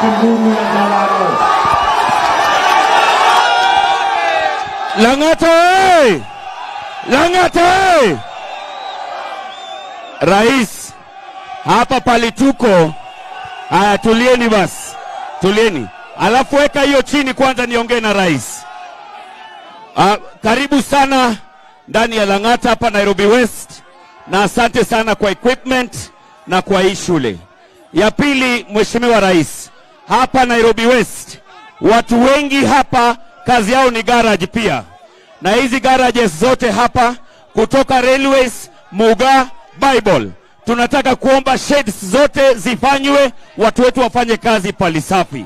Tunduru ya Jalaro. Lang'ata! Lang'ata! Rais, hapa palituko. Haya, tulieni basi. Tulieni. Alafu weka hiyo chini kwanza niongee na rais. Karibu sana ndani ya Lang'ata hapa Nairobi West, na asante sana kwa equipment na kwa hii shule. Ya pili, Mheshimiwa Rais, hapa Nairobi West watu wengi hapa kazi yao ni garage pia, na hizi garages zote hapa kutoka Railways, Muga, Bible, tunataka kuomba sheds zote zifanywe, watu wetu wafanye kazi palisafi.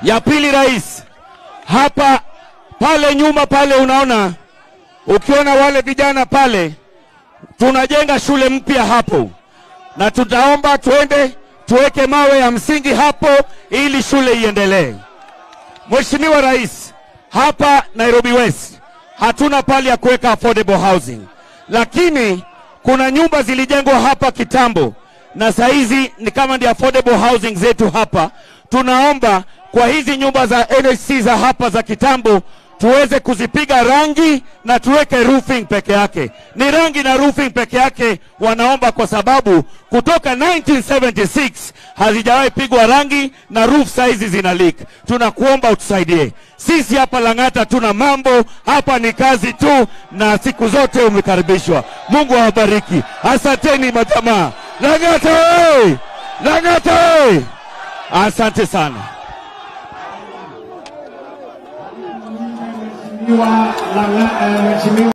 Ya pili Rais, hapa pale nyuma pale unaona, ukiona wale vijana pale, tunajenga shule mpya hapo, na tutaomba tuende tuweke mawe ya msingi hapo ili shule iendelee. Mheshimiwa Rais, hapa Nairobi West hatuna pali ya kuweka affordable housing, lakini kuna nyumba zilijengwa hapa kitambo na saizi ni kama ndi affordable housing zetu hapa. Tunaomba kwa hizi nyumba za NHC za hapa za kitambo tuweze kuzipiga rangi na tuweke roofing peke yake. Ni rangi na roofing peke yake wanaomba, kwa sababu kutoka 1976 hazijawahi pigwa rangi na roof size zina leak. Tunakuomba utusaidie. Sisi hapa Lang'ata tuna mambo, hapa ni kazi tu, na siku zote umekaribishwa. Mungu awabariki. Asanteni majamaa. Lang'ata oi! Lang'ata oi! Asante sana. Mheshimiwa